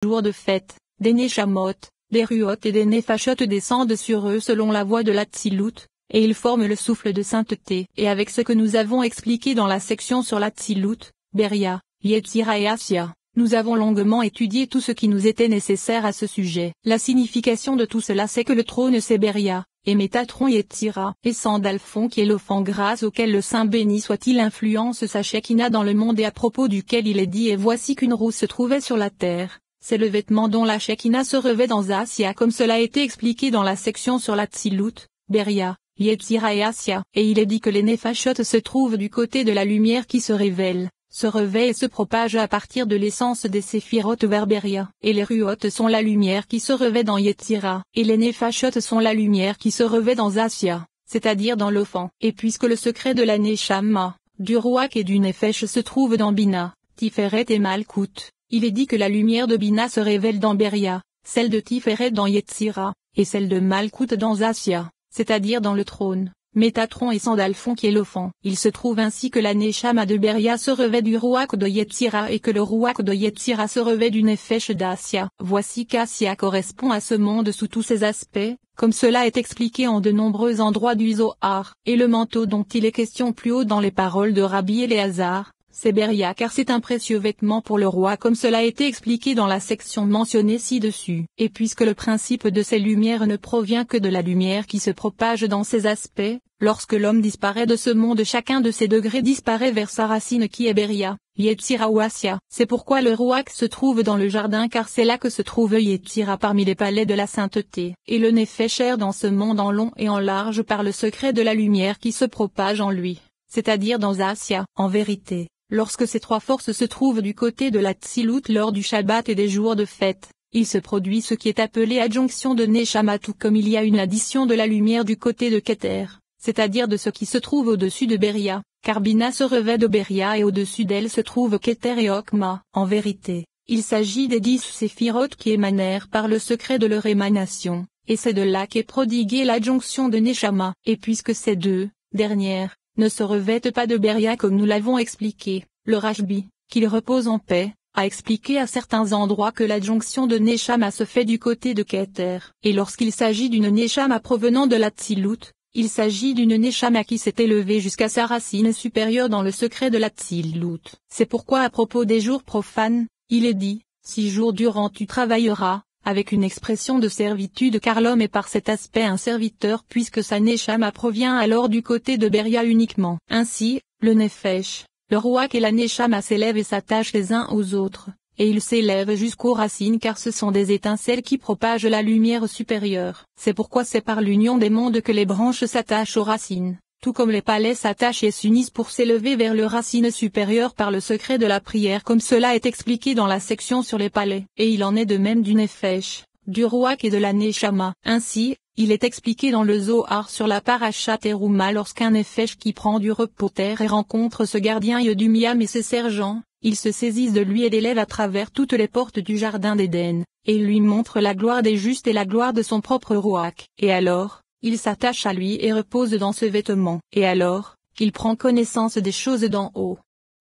jours de fête, des Neshamot, des Ruot et des Nefashot descendent sur eux selon la voie de l'Atsilut, et ils forment le souffle de sainteté. Et avec ce que nous avons expliqué dans la section sur l'Atsilut, Beria, Yetzira et Asya, nous avons longuement étudié tout ce qui nous était nécessaire à ce sujet. La signification de tout cela c'est que le trône c'est Beria, et Métatron Yetzira, et Sandalphon qui est l'offrant grâce auquel le Saint béni soit-il influence sa Shekinah dans le monde et à propos duquel il est dit et voici qu'une roue se trouvait sur la terre. C'est le vêtement dont la Shekinah se revêt dans Asya comme cela a été expliqué dans la section sur l'Atsilut, Beria, Yetzira et Asya. Et il est dit que les Nefashot se trouvent du côté de la lumière qui se révèle, se revêt et se propage à partir de l'essence des Séphirot vers Beria. Et les Ruot sont la lumière qui se revêt dans Yetzira, et les Nefashot sont la lumière qui se revêt dans Asya, c'est-à-dire dans l'offant. Et puisque le secret de la Neshama, du Ruach et du Nefesh se trouve dans Bina, Tiferet et Malkout, il est dit que la lumière de Bina se révèle dans Beria, celle de Tiferet dans Yetzira, et celle de Malkout dans Asya, c'est-à-dire dans le trône, Métatron et Sandalphon qui est l'offant. Il se trouve ainsi que la Neshama de Beria se revêt du Ruach de Yetzira et que le Ruach de Yetzira se revêt du Nefesh d'Asya. Voici qu'Asya correspond à ce monde sous tous ses aspects, comme cela est expliqué en de nombreux endroits du Zohar, et le manteau dont il est question plus haut dans les paroles de Rabbi Éléazar, c'est Beria car c'est un précieux vêtement pour le roi comme cela a été expliqué dans la section mentionnée ci-dessus. Et puisque le principe de ces lumières ne provient que de la lumière qui se propage dans ses aspects, lorsque l'homme disparaît de ce monde chacun de ses degrés disparaît vers sa racine qui est Beria, Yetzira ou Asya. C'est pourquoi le Ruach se trouve dans le jardin car c'est là que se trouve Yetzira parmi les palais de la sainteté. Et le Nefesh erre dans ce monde en long et en large par le secret de la lumière qui se propage en lui, c'est-à-dire dans Asya. En vérité, lorsque ces trois forces se trouvent du côté de l'Atsilut lors du Shabbat et des jours de fête, il se produit ce qui est appelé adjonction de Neshama tout comme il y a une addition de la lumière du côté de Keter, c'est-à-dire de ce qui se trouve au-dessus de Beria, car Bina se revêt de Beria et au-dessus d'elle se trouve Keter et Okma. En vérité, il s'agit des 10 séphirot qui émanèrent par le secret de leur émanation, et c'est de là qu'est prodiguée l'adjonction de Neshama. Et puisque ces deux dernières ne se revêtent pas de Beria comme nous l'avons expliqué, le Rashbi, qu'il repose en paix, a expliqué à certains endroits que l'adjonction de Neshama se fait du côté de Keter. Et lorsqu'il s'agit d'une Neshama provenant de l'Atsilut, il s'agit d'une Neshama qui s'est élevée jusqu'à sa racine supérieure dans le secret de l'Atsilut. C'est pourquoi à propos des jours profanes, il est dit, 6 jours durant tu travailleras, avec une expression de servitude car l'homme est par cet aspect un serviteur puisque sa Neshama provient alors du côté de Beria uniquement. Ainsi, le Nefesh, le Ruach et la Neshama s'élèvent et s'attachent les uns aux autres, et ils s'élèvent jusqu'aux racines car ce sont des étincelles qui propagent la lumière supérieure. C'est pourquoi c'est par l'union des mondes que les branches s'attachent aux racines, tout comme les palais s'attachent et s'unissent pour s'élever vers le racine supérieure par le secret de la prière comme cela est expliqué dans la section sur les palais. Et il en est de même du Nefesh, du Ruach et de la Neshama. Ainsi, il est expliqué dans le Zohar sur la Parashat Teruma lorsqu'un Nefesh qui prend du repos terre et rencontre ce gardien Yedumiam et ses sergents, ils se saisissent de lui et l'élèvent à travers toutes les portes du jardin d'Éden, et ils lui montrent la gloire des justes et la gloire de son propre Ruach. Et alors, il s'attache à lui et repose dans ce vêtement. Et alors, il prend connaissance des choses d'en haut.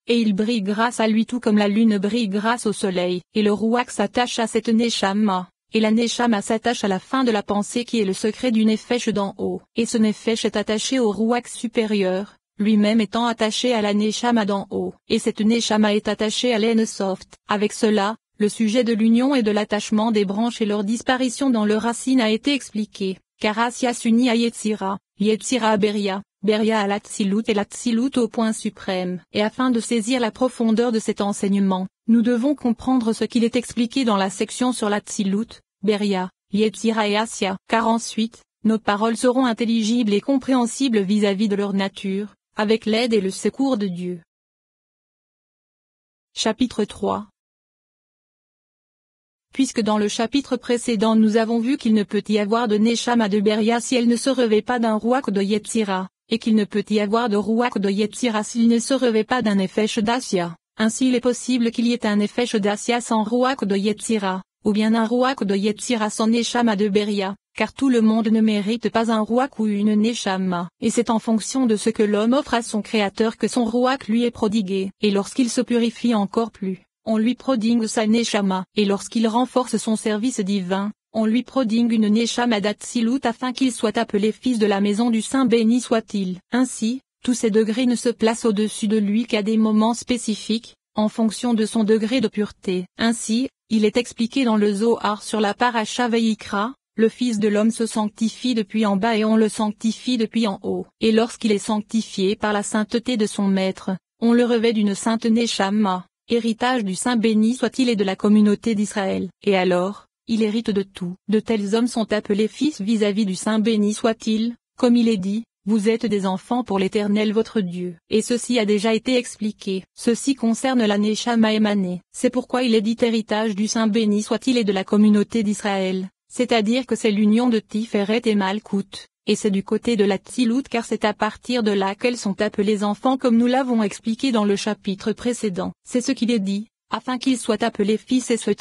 Et il brille grâce à lui tout comme la lune brille grâce au soleil. Et le Ruach s'attache à cette Neshama, et la Neshama s'attache à la fin de la pensée qui est le secret du Nefesh d'en haut. Et ce Nefesh est attaché au Ruach supérieur, lui-même étant attaché à la Neshama d'en haut. Et cette Neshama est attachée à l'Ensoft. Avec cela, le sujet de l'union et de l'attachement des branches et leur disparition dans leur racine a été expliqué. Car Asya s'unit à Yetzira, Yetzira à Beria, Beria à l'Atsilut et l'Atsilut au point suprême. Et afin de saisir la profondeur de cet enseignement, nous devons comprendre ce qu'il est expliqué dans la section sur l'Atsilut, Beria, Yetzira et Asya. Car ensuite, nos paroles seront intelligibles et compréhensibles vis-à-vis de leur nature, avec l'aide et le secours de Dieu. Chapitre 3. Puisque dans le chapitre précédent nous avons vu qu'il ne peut y avoir de Neshama de Beria si elle ne se revêt pas d'un Ruach de Yetzira, et qu'il ne peut y avoir de Ruach de Yetzira s'il ne se revêt pas d'un Nefesh d'Asya. Ainsi il est possible qu'il y ait un Nefesh d'Asya sans Ruach de Yetzira, ou bien un Ruach de Yetzira sans Neshama de Beria, car tout le monde ne mérite pas un Ruach ou une Neshama, et c'est en fonction de ce que l'homme offre à son Créateur que son Ruach lui est prodigué. Et lorsqu'il se purifie encore plus, on lui prodigue sa Neshama. Et lorsqu'il renforce son service divin, on lui prodigue une Neshama d'Atsilut afin qu'il soit appelé fils de la maison du Saint béni soit-il. Ainsi, tous ces degrés ne se placent au-dessus de lui qu'à des moments spécifiques, en fonction de son degré de pureté. Ainsi, il est expliqué dans le Zohar sur la Paracha Vayikra, le Fils de l'homme se sanctifie depuis en bas et on le sanctifie depuis en haut. Et lorsqu'il est sanctifié par la sainteté de son maître, on le revêt d'une sainte Neshama, héritage du Saint béni soit-il et de la communauté d'Israël. Et alors, il hérite de tout. De tels hommes sont appelés fils vis-à-vis du Saint béni soit-il, comme il est dit, vous êtes des enfants pour l'Éternel votre Dieu. Et ceci a déjà été expliqué. Ceci concerne la Neshama émanée. C'est pourquoi il est dit héritage du Saint béni soit-il et de la communauté d'Israël. C'est-à-dire que c'est l'union de Tiferet et Malkout, et c'est du côté de la Tzilut car c'est à partir de là qu'elles sont appelées enfants comme nous l'avons expliqué dans le chapitre précédent. C'est ce qu'il est dit, afin qu'ils soient appelés fils etc.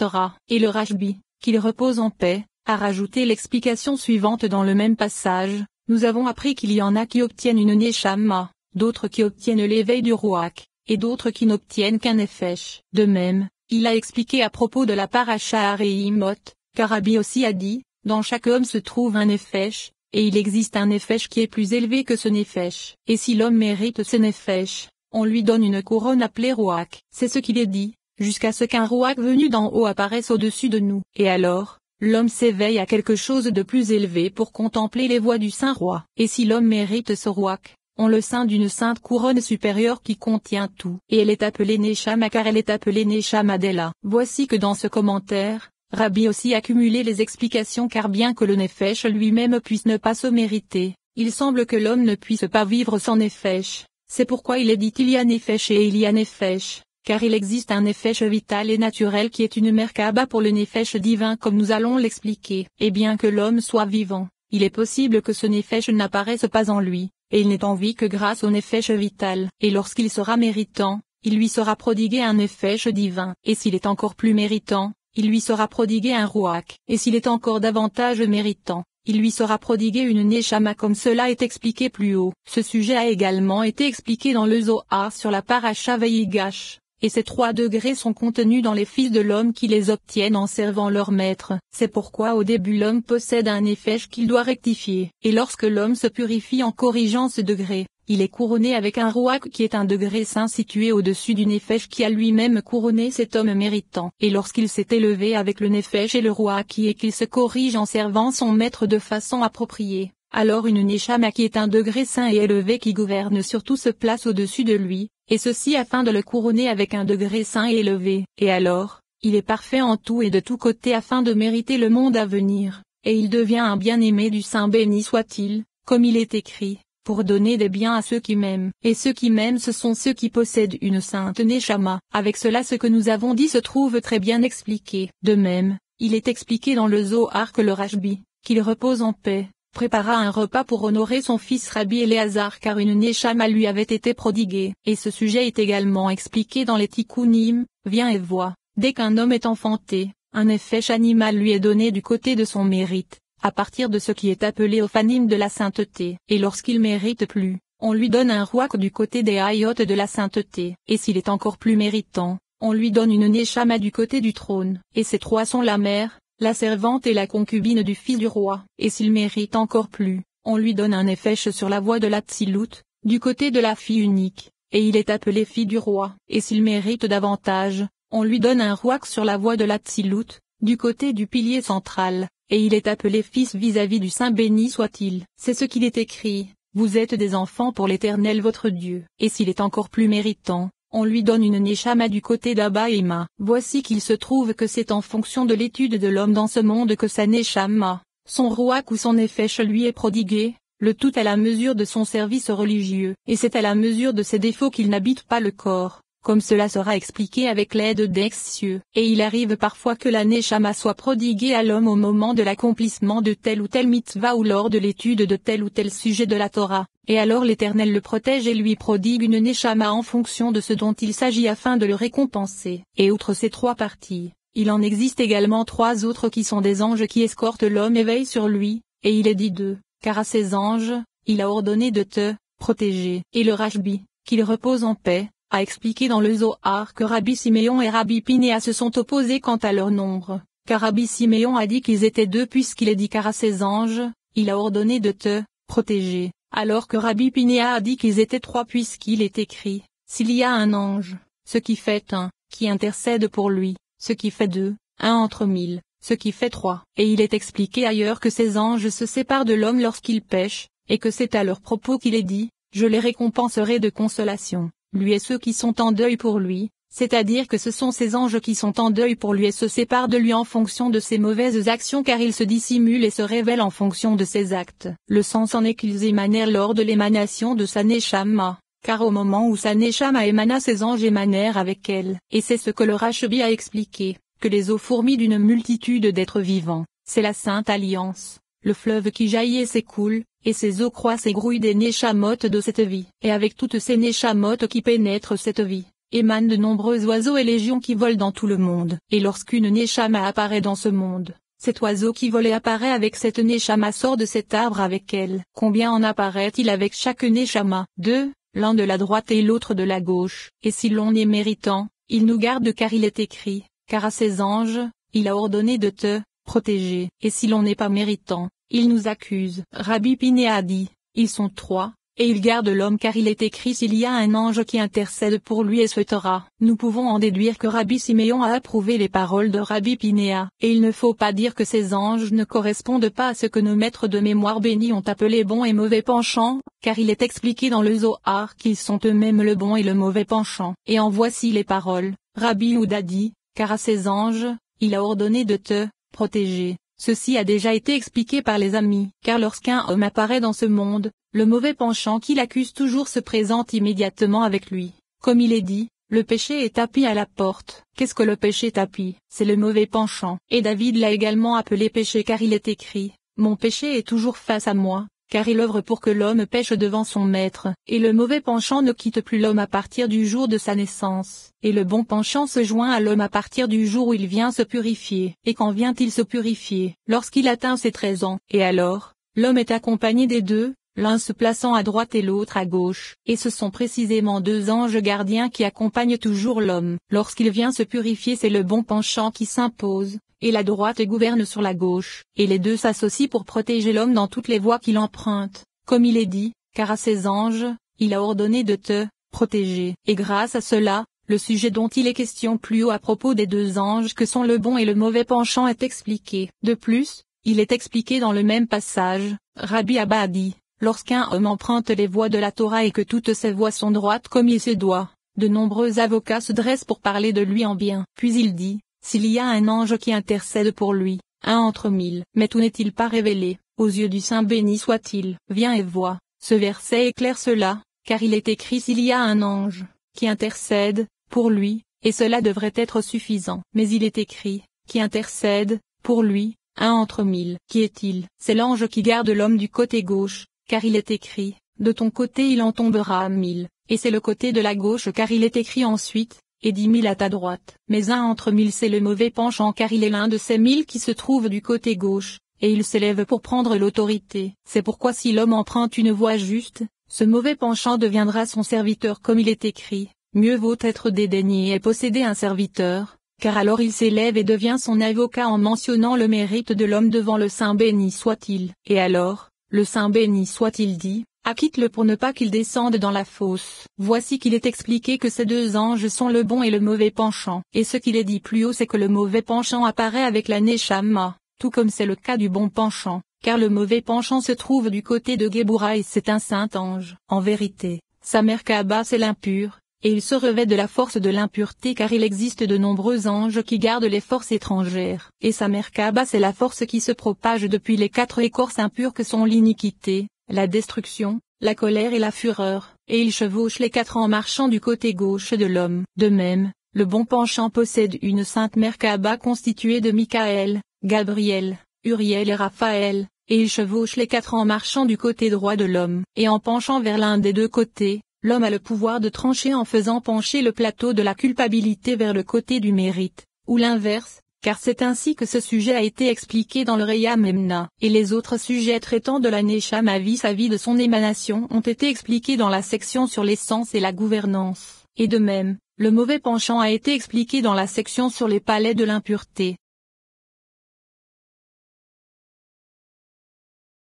Et le Rashbi, qu'il repose en paix, a rajouté l'explication suivante dans le même passage, nous avons appris qu'il y en a qui obtiennent une Neshama, d'autres qui obtiennent l'éveil du Ruach, et d'autres qui n'obtiennent qu'un Nefesh. De même, il a expliqué à propos de la Paracha Areimot, car Rabbi aussi a dit, dans chaque homme se trouve un Nefesh, et il existe un Nefesh qui est plus élevé que ce Nefesh. Et si l'homme mérite ce Nefesh, on lui donne une couronne appelée Ruach. C'est ce qu'il est dit, jusqu'à ce qu'un Ruach venu d'en haut apparaisse au-dessus de nous. Et alors, l'homme s'éveille à quelque chose de plus élevé pour contempler les voies du Saint-Roi. Et si l'homme mérite ce Ruach, on le ceint d'une sainte couronne supérieure qui contient tout. Et elle est appelée Neshama car elle est appelée Neshama d'Ella. Voici que dans ce commentaire, Rabbi aussi a cumulé les explications car bien que le Nefesh lui-même puisse ne pas se mériter, il semble que l'homme ne puisse pas vivre sans Nefesh. C'est pourquoi il est dit il y a Nefesh et il y a Nefesh, car il existe un Nefesh vital et naturel qui est une Merkaba pour le Nefesh divin comme nous allons l'expliquer. Et bien que l'homme soit vivant, il est possible que ce Nefesh n'apparaisse pas en lui, et il n'est en vie que grâce au Nefesh vital. Et lorsqu'il sera méritant, il lui sera prodigué un Nefesh divin. Et s'il est encore plus méritant, il lui sera prodigué un Ruach. Et s'il est encore davantage méritant, il lui sera prodigué une Neshama comme cela est expliqué plus haut. Ce sujet a également été expliqué dans le Zohar sur la Paracha Vayigash. Et ces 3 degrés sont contenus dans les fils de l'homme qui les obtiennent en servant leur maître. C'est pourquoi au début l'homme possède un Nefesh qu'il doit rectifier. Et lorsque l'homme se purifie en corrigeant ce degré, il est couronné avec un Ruach qui est un degré saint situé au-dessus du Nefesh qui a lui-même couronné cet homme méritant. Et lorsqu'il s'est élevé avec le Nefesh et le Ruach et qu'il se corrige en servant son maître de façon appropriée, alors une Neshama qui est un degré saint et élevé qui gouverne sur tout se place au-dessus de lui, et ceci afin de le couronner avec un degré saint et élevé. Et alors, il est parfait en tout et de tous côtés afin de mériter le monde à venir, et il devient un bien-aimé du Saint béni soit-il, comme il est écrit, pour donner des biens à ceux qui m'aiment. Et ceux qui m'aiment ce sont ceux qui possèdent une sainte Neshama. Avec cela ce que nous avons dit se trouve très bien expliqué. De même, il est expliqué dans le Zohar que le Rashbi, qu'il repose en paix, prépara un repas pour honorer son fils Rabbi Éléazar car une Neshama lui avait été prodiguée. Et ce sujet est également expliqué dans les Tikkunim, viens et vois, dès qu'un homme est enfanté, un Nefesh animal lui est donné du côté de son mérite, à partir de ce qui est appelé Ophanim de la sainteté. Et lorsqu'il mérite plus, on lui donne un Ruach du côté des Hayot de la sainteté. Et s'il est encore plus méritant, on lui donne une Neshama du côté du trône. Et ces 3 sont la mère, la servante et la concubine du fils du roi. Et s'il mérite encore plus, on lui donne un Nefesh sur la voie de la Tzilut, du côté de la fille unique, et il est appelé fille du roi. Et s'il mérite davantage, on lui donne un Ruach sur la voie de la Tzilut, du côté du pilier central, et il est appelé fils vis-à-vis du Saint béni soit-il. C'est ce qu'il est écrit, vous êtes des enfants pour l'Éternel votre Dieu. Et s'il est encore plus méritant, on lui donne une Neshama du côté d'Abba et Ima. Voici qu'il se trouve que c'est en fonction de l'étude de l'homme dans ce monde que sa Neshama, son Ruach ou son Nefesh lui est prodigué, le tout à la mesure de son service religieux. Et c'est à la mesure de ses défauts qu'il n'habite pas le corps, comme cela sera expliqué avec l'aide d'Ex-cieux. Et il arrive parfois que la Neshama soit prodiguée à l'homme au moment de l'accomplissement de telle ou telle mitzvah ou lors de l'étude de tel ou tel sujet de la Torah. Et alors l'Éternel le protège et lui prodigue une Neshama en fonction de ce dont il s'agit afin de le récompenser. Et outre ces 3 parties, il en existe également 3 autres qui sont des anges qui escortent l'homme et veillent sur lui, et il est dit d'eux, car à ces anges, il a ordonné de te protéger. Et le Rashbi, qu'il repose en paix, a expliqué dans le Zohar que Rabbi Siméon et Rabbi Pinéa se sont opposés quant à leur nombre, car Rabbi Siméon a dit qu'ils étaient deux puisqu'il est dit car à ses anges, il a ordonné de te protéger, alors que Rabbi Pinéa a dit qu'ils étaient trois puisqu'il est écrit, s'il y a un ange, ce qui fait un, qui intercède pour lui, ce qui fait deux, un entre mille, ce qui fait trois. Et il est expliqué ailleurs que ces anges se séparent de l'homme lorsqu'il pêche, et que c'est à leur propos qu'il est dit, je les récompenserai de consolation, lui et ceux qui sont en deuil pour lui, c'est-à-dire que ce sont ces anges qui sont en deuil pour lui et se séparent de lui en fonction de ses mauvaises actions car ils se dissimulent et se révèlent en fonction de ses actes. Le sens en est qu'ils émanèrent lors de l'émanation de sa Neshama. Car au moment où sa Neshama émana, ses anges émanèrent avec elle. Et c'est ce que le Rachebi a expliqué, que les eaux fourmillent d'une multitude d'êtres vivants, c'est la Sainte Alliance, le fleuve qui jaillit et s'écoule, et ses eaux croissent et grouillent des Neshamot de cette vie. Et avec toutes ces Neshamot qui pénètrent cette vie, émanent de nombreux oiseaux et légions qui volent dans tout le monde. Et lorsqu'une Neshama apparaît dans ce monde, cet oiseau qui vole et apparaît avec cette Neshama sort de cet arbre avec elle. Combien en apparaît-il avec chaque Neshama? Deux. L'un de la droite et l'autre de la gauche. Et si l'on est méritant, il nous garde car il est écrit, car à ses anges, il a ordonné de te protéger. Et si l'on n'est pas méritant, il nous accuse. Rabbi Pinéa a dit, ils sont trois, et ils gardent l'homme car il est écrit s'il y a un ange qui intercède pour lui et se taira. Nous pouvons en déduire que Rabbi Siméon a approuvé les paroles de Rabbi Pinéa. Et il ne faut pas dire que ces anges ne correspondent pas à ce que nos maîtres de mémoire bénis ont appelé bon et mauvais penchant, car il est expliqué dans le Zohar qu'ils sont eux-mêmes le bon et le mauvais penchant. Et en voici les paroles. Rabbi Houda dit, car à ses anges, il a ordonné de te protéger. Ceci a déjà été expliqué par les amis, car lorsqu'un homme apparaît dans ce monde, le mauvais penchant qu'il accuse toujours se présente immédiatement avec lui. Comme il est dit, le péché est tapis à la porte. Qu'est-ce que le péché tapis? C'est le mauvais penchant. Et David l'a également appelé péché car il est écrit, mon péché est toujours face à moi. Car il œuvre pour que l'homme pêche devant son maître, et le mauvais penchant ne quitte plus l'homme à partir du jour de sa naissance, et le bon penchant se joint à l'homme à partir du jour où il vient se purifier. Et quand vient-il se purifier? Lorsqu'il atteint ses 13 ans. Et alors, l'homme est accompagné des deux, l'un se plaçant à droite et l'autre à gauche, et ce sont précisément deux anges gardiens qui accompagnent toujours l'homme. Lorsqu'il vient se purifier, c'est le bon penchant qui s'impose, et la droite gouverne sur la gauche, et les deux s'associent pour protéger l'homme dans toutes les voies qu'il emprunte, comme il est dit, car à ses anges, il a ordonné de te protéger. Et grâce à cela, le sujet dont il est question plus haut à propos des deux anges que sont le bon et le mauvais penchant est expliqué. De plus, il est expliqué dans le même passage, Rabbi Abba a dit, lorsqu'un homme emprunte les voies de la Torah et que toutes ces voies sont droites comme il se doit, de nombreux avocats se dressent pour parler de lui en bien. Puis il dit, s'il y a un ange qui intercède pour lui, un entre mille. Mais tout n'est-il pas révélé, aux yeux du Saint béni soit-il. Viens et vois, ce verset éclaire cela, car il est écrit s'il y a un ange, qui intercède, pour lui, et cela devrait être suffisant. Mais il est écrit, qui intercède, pour lui, un entre mille. Qui est-il? C'est l'ange qui garde l'homme du côté gauche, car il est écrit, de ton côté il en tombera à 1000, et c'est le côté de la gauche car il est écrit ensuite, et 10 000 à ta droite. Mais un entre 1000 c'est le mauvais penchant car il est l'un de ces 1000 qui se trouvent du côté gauche, et il s'élève pour prendre l'autorité. C'est pourquoi si l'homme emprunte une voie juste, ce mauvais penchant deviendra son serviteur comme il est écrit, mieux vaut être dédaigné et posséder un serviteur, car alors il s'élève et devient son avocat en mentionnant le mérite de l'homme devant le Saint béni soit-il. Et alors, le Saint béni soit-il dit, acquitte-le pour ne pas qu'il descende dans la fosse. Voici qu'il est expliqué que ces deux anges sont le bon et le mauvais penchant. Et ce qu'il est dit plus haut c'est que le mauvais penchant apparaît avec la Neshama, tout comme c'est le cas du bon penchant, car le mauvais penchant se trouve du côté de Géboura et c'est un saint ange. En vérité, sa mère Kaaba c'est l'impur, et il se revêt de la force de l'impureté car il existe de nombreux anges qui gardent les forces étrangères. Et sa mère Kaaba c'est la force qui se propage depuis les 4 écorces impures que sont l'iniquité, la destruction, la colère et la fureur, et il chevauche les 4 en marchant du côté gauche de l'homme. De même, le bon penchant possède une sainte mère Kaaba constituée de Michaël, Gabriel, Uriel et Raphaël, et il chevauche les 4 en marchant du côté droit de l'homme. Et en penchant vers l'un des deux côtés, l'homme a le pouvoir de trancher en faisant pencher le plateau de la culpabilité vers le côté du mérite, ou l'inverse, car c'est ainsi que ce sujet a été expliqué dans le Reya Memna. Et les autres sujets traitant de la Neshama vis-à-vis de son émanation ont été expliqués dans la section sur l'essence et la gouvernance. Et de même, le mauvais penchant a été expliqué dans la section sur les palais de l'impureté.